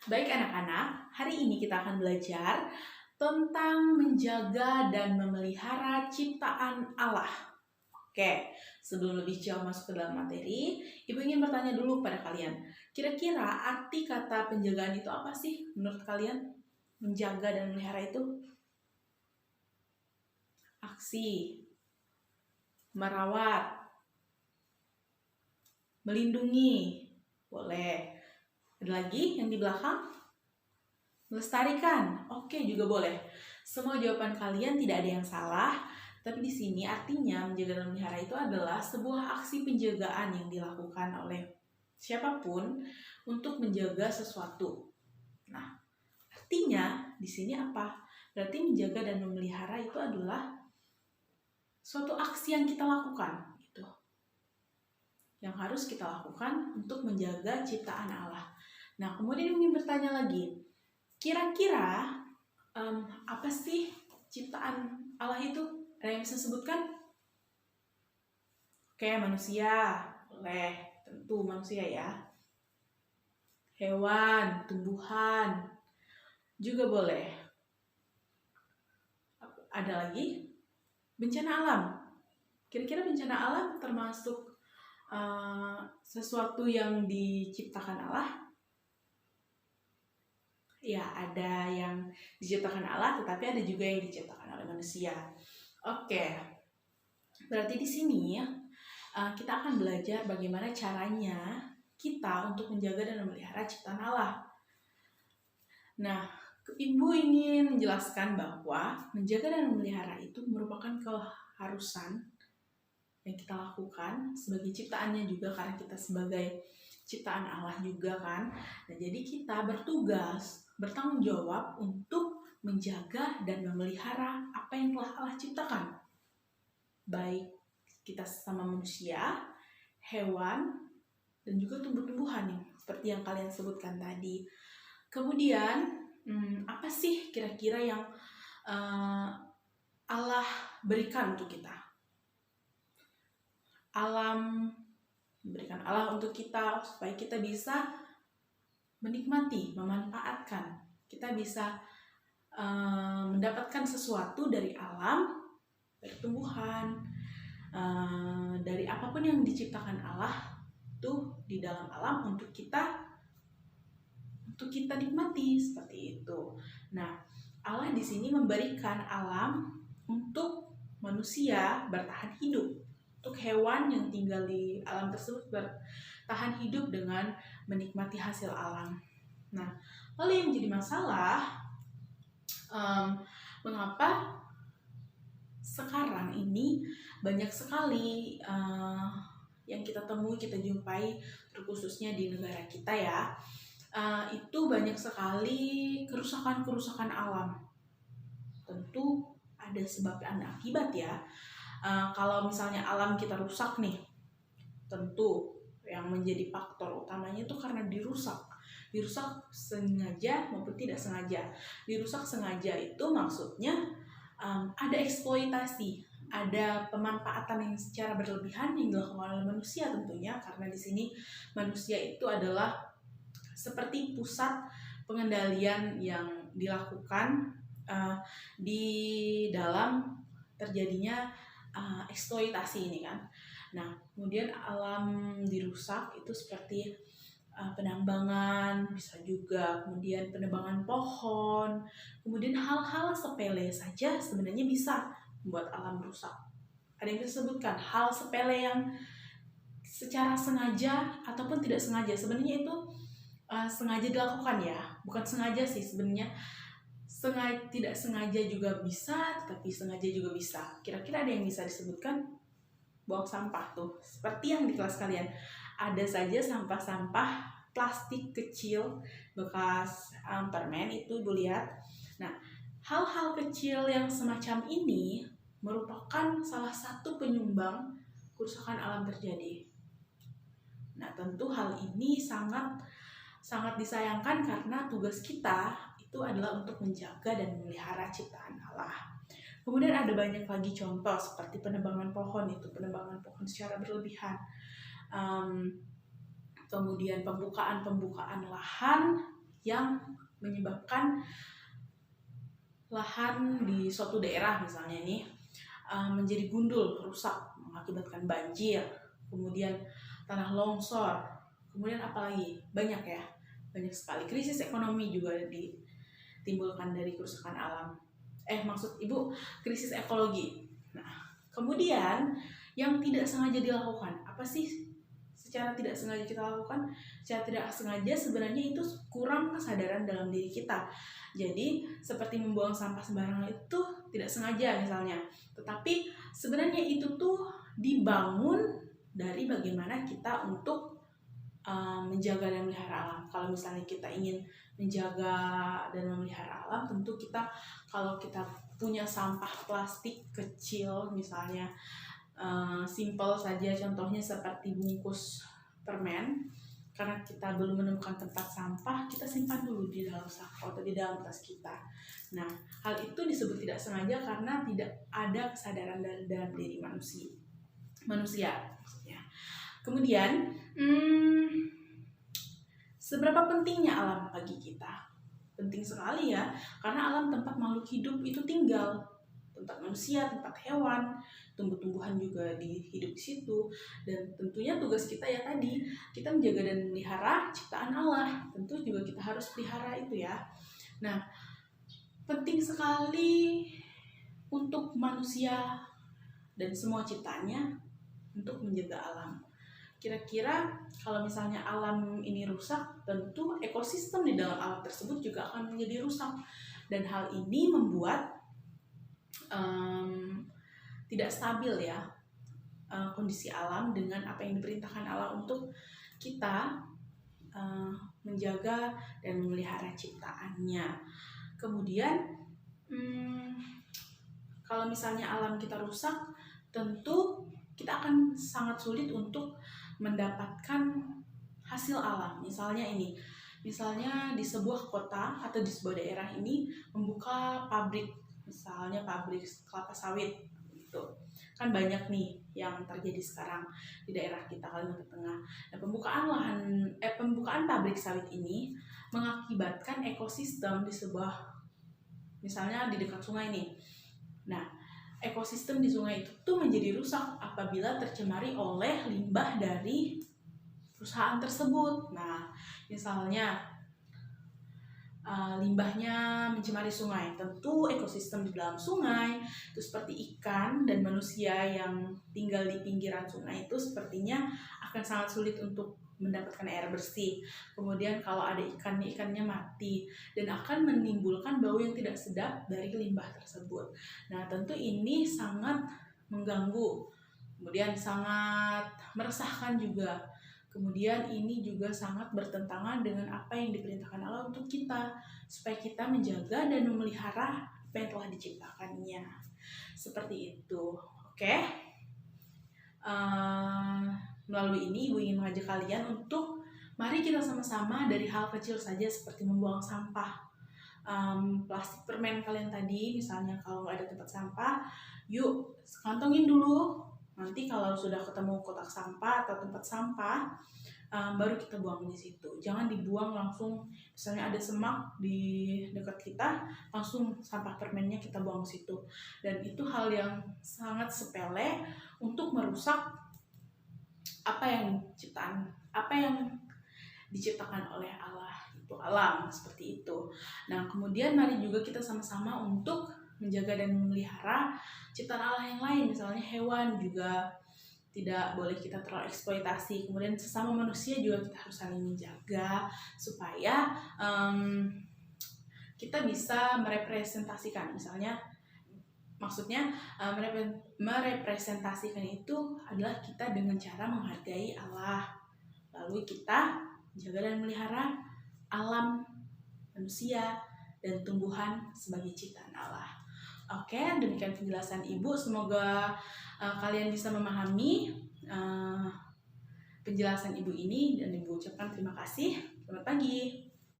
Baik anak-anak, hari ini kita akan belajar tentang menjaga dan memelihara ciptaan Allah. Oke, sebelum lebih jauh masuk ke dalam materi, Ibu ingin bertanya dulu pada kalian. Kira-kira arti kata penjagaan itu apa sih menurut kalian? Menjaga dan memelihara itu? Aksi, merawat, melindungi, boleh. Ada lagi yang di belakang? Melestarikan, oke juga boleh. Semua jawaban kalian tidak ada yang salah, tapi di sini artinya menjaga dan memelihara itu adalah sebuah aksi penjagaan yang dilakukan oleh siapapun untuk menjaga sesuatu. Nah, artinya di sini apa? Berarti menjaga dan memelihara itu adalah suatu aksi yang kita lakukan, gitu. Yang harus kita lakukan untuk menjaga ciptaan Allah. Nah, kemudian ingin bertanya lagi, kira-kira apa sih ciptaan Allah itu? Ada yang bisa sebutkan? Oke, manusia. Boleh, tentu manusia ya. Hewan, tumbuhan, juga boleh. Ada lagi? Bencana alam. Kira-kira bencana alam termasuk sesuatu yang diciptakan Allah? Ya, ada yang diciptakan Allah, tetapi ada juga yang diciptakan oleh manusia. Oke, berarti di sini kita akan belajar bagaimana caranya kita untuk menjaga dan memelihara ciptaan Allah. Nah, Ibu ingin menjelaskan bahwa menjaga dan memelihara itu merupakan keharusan yang kita lakukan sebagai ciptaannya juga, karena kita sebagai ciptaan Allah juga kan. Nah, jadi kita bertugas, bertanggung jawab untuk menjaga dan memelihara apa yang telah Allah ciptakan. Baik kita sesama manusia, hewan, dan juga tumbuh-tumbuhan yang seperti yang kalian sebutkan tadi. Kemudian, apa sih kira-kira yang Allah berikan untuk kita? Alam memberikan Allah untuk kita supaya kita bisa menikmati, memanfaatkan. Kita bisa mendapatkan sesuatu dari alam, dari tumbuhan, dari apapun yang diciptakan Allah tuh di dalam alam untuk kita nikmati, seperti itu. Nah, Allah di sini memberikan alam untuk manusia bertahan hidup, untuk hewan yang tinggal di alam tersebut bertahan hidup dengan menikmati hasil alam. Nah, lalu yang jadi masalah, mengapa sekarang ini banyak sekali yang kita temui, kita jumpai, terkhususnya di negara kita ya, itu banyak sekali kerusakan alam. Tentu ada sebab dan akibat ya. Kalau misalnya alam kita rusak nih, tentu yang menjadi faktor utamanya itu karena dirusak sengaja maupun tidak sengaja. Dirusak sengaja itu maksudnya ada eksploitasi, ada pemanfaatan yang secara berlebihan yang dilakukan oleh manusia tentunya, karena di sini manusia itu adalah seperti pusat pengendalian yang dilakukan di dalam terjadinya eksploitasi ini kan. Nah, kemudian alam dirusak itu seperti penambangan, bisa juga kemudian penebangan pohon, kemudian hal-hal sepele saja sebenarnya bisa membuat alam rusak. Ada yang bisa sebutkan hal sepele yang secara sengaja ataupun tidak sengaja? Sebenarnya itu sengaja dilakukan ya, bukan sengaja sih sebenarnya. Tidak sengaja juga bisa, tetapi sengaja juga bisa. Kira-kira ada yang bisa disebutkan? Buang sampah tuh, seperti yang di kelas kalian. Ada saja sampah-sampah plastik kecil bekas permen itu Ibu lihat. Nah, hal-hal kecil yang semacam ini merupakan salah satu penyumbang kerusakan alam terjadi. Nah, tentu hal ini sangat disayangkan karena tugas kita itu adalah untuk menjaga dan memelihara ciptaan Allah. Kemudian ada banyak lagi contoh seperti penebangan pohon secara berlebihan. Kemudian pembukaan lahan yang menyebabkan lahan di suatu daerah misalnya nih menjadi gundul, rusak, mengakibatkan banjir, kemudian tanah longsor, kemudian apalagi banyak ya, banyak sekali. Krisis ekonomi juga ditimbulkan dari kerusakan alam. Maksud Ibu krisis ekologi. Nah, kemudian yang tidak sengaja dilakukan, apa sih secara tidak sengaja kita lakukan? Secara tidak sengaja sebenarnya itu kurang kesadaran dalam diri kita. Jadi seperti membuang sampah sembarangan itu tidak sengaja misalnya, tetapi sebenarnya itu tuh dibangun dari bagaimana kita untuk menjaga dan memelihara alam. Kalau misalnya kita ingin menjaga dan memelihara alam, tentu kita kalau kita punya sampah plastik kecil misalnya, simple saja contohnya seperti bungkus permen, karena kita belum menemukan tempat sampah, kita simpan dulu di dalam saku atau di dalam tas kita. Nah, hal itu disebut tidak sengaja karena tidak ada kesadaran dalam diri manusia maksudnya. Kemudian, seberapa pentingnya alam bagi kita? Penting sekali ya, karena alam tempat makhluk hidup itu tinggal, tempat manusia, tempat hewan, tumbuh-tumbuhan juga hidup di situ. Dan tentunya tugas kita ya tadi, kita menjaga dan memelihara ciptaan Allah. Tentu juga kita harus pelihara itu ya. Nah, penting sekali untuk manusia dan semua ciptaannya untuk menjaga alam. Kira-kira kalau misalnya alam ini rusak, tentu ekosistem di dalam alam tersebut juga akan menjadi rusak. Dan hal ini membuat tidak stabil ya kondisi alam dengan apa yang diperintahkan Allah untuk kita menjaga dan memelihara ciptaannya. Kemudian kalau misalnya alam kita rusak, tentu kita akan sangat sulit untuk mendapatkan hasil alam. Misalnya di sebuah kota atau di sebuah daerah ini membuka pabrik, misalnya pabrik kelapa sawit gitu. Kan banyak nih yang terjadi sekarang di daerah kita Kalimantan Tengah. Nah, pembukaan pabrik sawit ini mengakibatkan ekosistem di sebuah, misalnya di dekat sungai nih. Nah, ekosistem di sungai itu tuh menjadi rusak apabila tercemari oleh limbah dari perusahaan tersebut. Nah, misalnya limbahnya mencemari sungai, tentu ekosistem di dalam sungai itu seperti ikan dan manusia yang tinggal di pinggiran sungai itu sepertinya akan sangat sulit untuk mendapatkan air bersih. Kemudian kalau ada ikannya mati dan akan menimbulkan bau yang tidak sedap dari limbah tersebut. Nah, tentu ini sangat mengganggu, kemudian sangat meresahkan juga. Kemudian ini juga sangat bertentangan dengan apa yang diperintahkan Allah untuk kita, supaya kita menjaga dan memelihara apa yang telah diciptakannya. Seperti itu. Oke? Melalui ini Ibu ingin mengajak kalian untuk mari kita sama-sama dari hal kecil saja seperti membuang sampah. Plastik permen kalian tadi, misalnya kalau nggak ada tempat sampah, yuk kantongin dulu. Nanti kalau sudah ketemu kotak sampah atau tempat sampah, baru kita buang di situ. Jangan dibuang langsung, misalnya ada semak di dekat kita, langsung sampah permennya kita buang di situ. Dan itu hal yang sangat sepele untuk merusak apa yang diciptakan oleh Allah, itu alam seperti itu. Nah, kemudian mari juga kita sama-sama untuk menjaga dan memelihara ciptaan Allah yang lain, misalnya hewan juga tidak boleh kita terlalu eksploitasi. Kemudian sesama manusia juga kita harus saling menjaga supaya kita bisa merepresentasikan, misalnya maksudnya merepresentasikan itu adalah kita dengan cara menghargai Allah, lalu kita menjaga dan memelihara alam, manusia, dan tumbuhan sebagai ciptaan Allah. Oke, demikian penjelasan Ibu. Semoga kalian bisa memahami penjelasan Ibu ini, dan Ibu ucapkan terima kasih. Selamat pagi.